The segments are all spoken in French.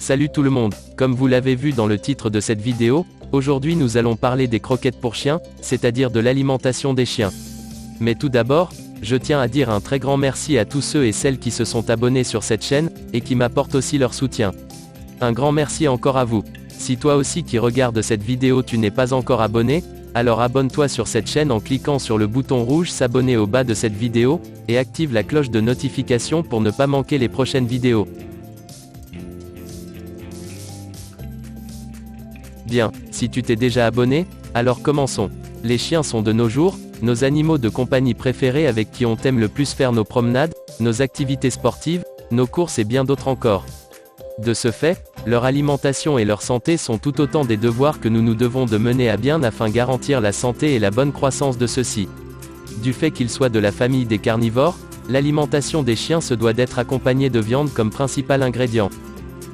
Salut tout le monde, comme vous l'avez vu dans le titre de cette vidéo, aujourd'hui nous allons parler des croquettes pour chiens, c'est-à-dire de l'alimentation des chiens. Mais tout d'abord, je tiens à dire un très grand merci à tous ceux et celles qui se sont abonnés sur cette chaîne, et qui m'apportent aussi leur soutien. Un grand merci encore à vous. Si toi aussi qui regardes cette vidéo tu n'es pas encore abonné, alors abonne-toi sur cette chaîne en cliquant sur le bouton rouge s'abonner au bas de cette vidéo, et active la cloche de notification pour ne pas manquer les prochaines vidéos. Bien, si tu t'es déjà abonné, alors commençons. Les chiens sont de nos jours, nos animaux de compagnie préférés avec qui on aime le plus faire nos promenades, nos activités sportives, nos courses et bien d'autres encore. De ce fait, leur alimentation et leur santé sont tout autant des devoirs que nous nous devons de mener à bien afin de garantir la santé et la bonne croissance de ceux-ci. Du fait qu'ils soient de la famille des carnivores, l'alimentation des chiens se doit d'être accompagnée de viande comme principal ingrédient.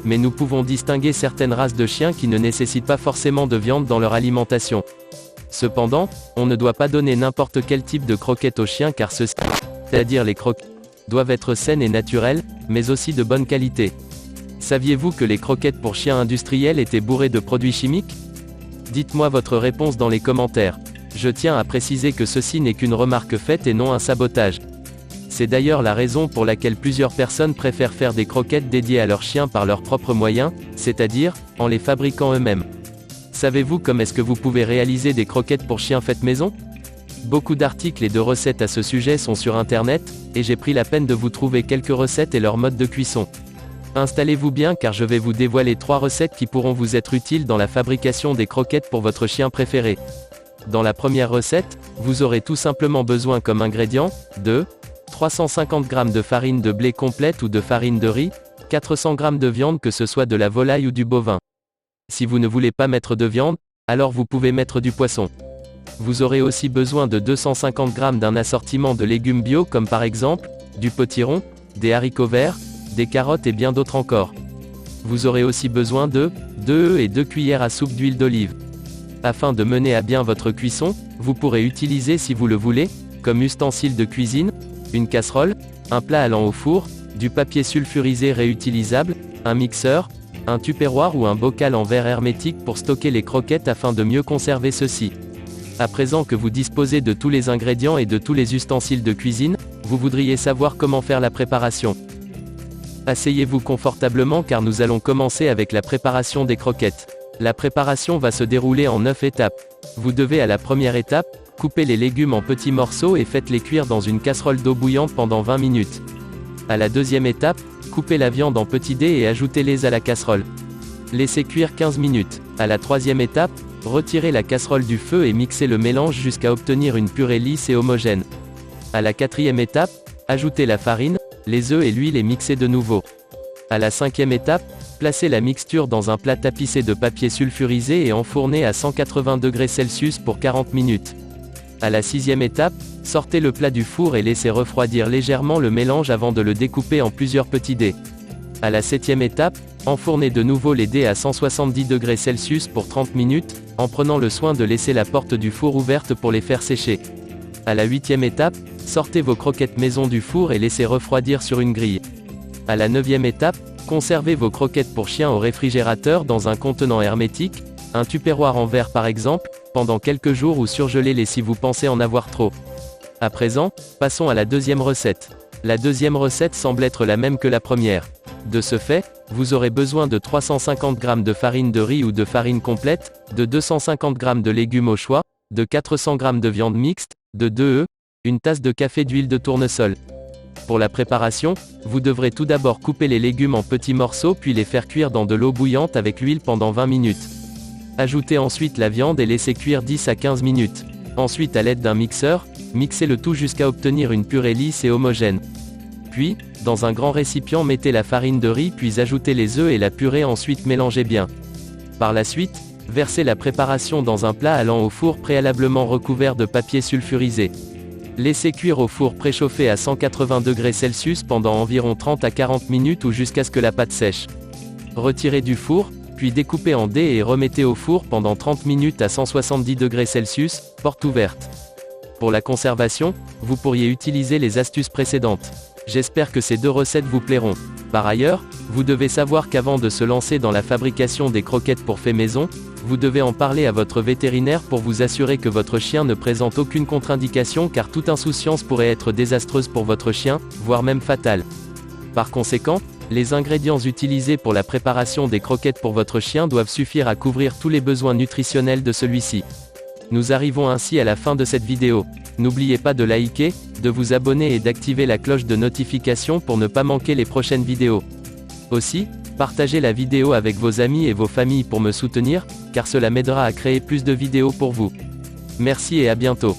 Mais nous pouvons distinguer certaines races de chiens qui ne nécessitent pas forcément de viande dans leur alimentation. Cependant, on ne doit pas donner n'importe quel type de croquettes aux chiens car ceux-ci, c'est-à-dire les croquettes, doivent être saines et naturelles, mais aussi de bonne qualité. Saviez-vous que les croquettes pour chiens industrielles étaient bourrées de produits chimiques? Dites-moi votre réponse dans les commentaires. Je tiens à préciser que ceci n'est qu'une remarque faite et non un sabotage. C'est d'ailleurs la raison pour laquelle plusieurs personnes préfèrent faire des croquettes dédiées à leurs chiens par leurs propres moyens, c'est-à-dire, en les fabriquant eux-mêmes. Savez-vous comment est-ce que vous pouvez réaliser des croquettes pour chiens faites maison? Beaucoup d'articles et de recettes à ce sujet sont sur internet, et j'ai pris la peine de vous trouver quelques recettes et leur mode de cuisson. Installez-vous bien car je vais vous dévoiler 3 recettes qui pourront vous être utiles dans la fabrication des croquettes pour votre chien préféré. Dans la première recette, vous aurez tout simplement besoin comme ingrédients, de 350 g de farine de blé complète ou de farine de riz, 400 g de viande que ce soit de la volaille ou du bovin. Si vous ne voulez pas mettre de viande, alors vous pouvez mettre du poisson. Vous aurez aussi besoin de 250 g d'un assortiment de légumes bio comme par exemple, du potiron, des haricots verts, des carottes et bien d'autres encore. Vous aurez aussi besoin de 2 œufs et 2 cuillères à soupe d'huile d'olive. Afin de mener à bien votre cuisson, vous pourrez utiliser si vous le voulez, comme ustensile de cuisine, une casserole, un plat allant au four, du papier sulfurisé réutilisable, un mixeur, un tupperware ou un bocal en verre hermétique pour stocker les croquettes afin de mieux conserver ceux-ci. À présent que vous disposez de tous les ingrédients et de tous les ustensiles de cuisine, vous voudriez savoir comment faire la préparation. Asseyez-vous confortablement car nous allons commencer avec la préparation des croquettes. La préparation va se dérouler en 9 étapes. Vous devez à la première étape, couper les légumes en petits morceaux et faites-les cuire dans une casserole d'eau bouillante pendant 20 minutes. À la deuxième étape, coupez la viande en petits dés et ajoutez-les à la casserole. Laissez cuire 15 minutes. À la troisième étape, retirez la casserole du feu et mixez le mélange jusqu'à obtenir une purée lisse et homogène. À la quatrième étape, ajoutez la farine, les œufs et l'huile et mixez de nouveau. À la cinquième étape, placez la mixture dans un plat tapissé de papier sulfurisé et enfournez à 180 degrés Celsius pour 40 minutes. À la sixième étape, sortez le plat du four et laissez refroidir légèrement le mélange avant de le découper en plusieurs petits dés. À la septième étape, enfournez de nouveau les dés à 170 degrés Celsius pour 30 minutes, en prenant le soin de laisser la porte du four ouverte pour les faire sécher. À la huitième étape, sortez vos croquettes maison du four et laissez refroidir sur une grille. À la neuvième étape, conservez vos croquettes pour chiens au réfrigérateur dans un contenant hermétique, un tupperware en verre par exemple, pendant quelques jours ou surgelez-les si vous pensez en avoir trop. À présent, passons à la deuxième recette. La deuxième recette semble être la même que la première. De ce fait, vous aurez besoin de 350 g de farine de riz ou de farine complète, de 250 g de légumes au choix, de 400 g de viande mixte, de 2 œufs, une tasse de café d'huile de tournesol. Pour la préparation, vous devrez tout d'abord couper les légumes en petits morceaux puis les faire cuire dans de l'eau bouillante avec l'huile pendant 20 minutes. Ajoutez ensuite la viande et laissez cuire 10 à 15 minutes. Ensuite à l'aide d'un mixeur, mixez le tout jusqu'à obtenir une purée lisse et homogène. Puis, dans un grand récipient mettez la farine de riz puis ajoutez les œufs et la purée ensuite mélangez bien. Par la suite, versez la préparation dans un plat allant au four préalablement recouvert de papier sulfurisé. Laissez cuire au four préchauffé à 180 degrés Celsius pendant environ 30 à 40 minutes ou jusqu'à ce que la pâte sèche. Retirez du four, puis découpez en dés et remettez au four pendant 30 minutes à 170 degrés Celsius, porte ouverte. Pour la conservation, vous pourriez utiliser les astuces précédentes. J'espère que ces 2 recettes vous plairont. Par ailleurs, vous devez savoir qu'avant de se lancer dans la fabrication des croquettes pour fait maison, vous devez en parler à votre vétérinaire pour vous assurer que votre chien ne présente aucune contre-indication, car toute insouciance pourrait être désastreuse pour votre chien, voire même fatale. Par conséquent, les ingrédients utilisés pour la préparation des croquettes pour votre chien doivent suffire à couvrir tous les besoins nutritionnels de celui-ci. Nous arrivons ainsi à la fin de cette vidéo. N'oubliez pas de liker, de vous abonner et d'activer la cloche de notification pour ne pas manquer les prochaines vidéos. Aussi, partagez la vidéo avec vos amis et vos familles pour me soutenir, car cela m'aidera à créer plus de vidéos pour vous. Merci et à bientôt.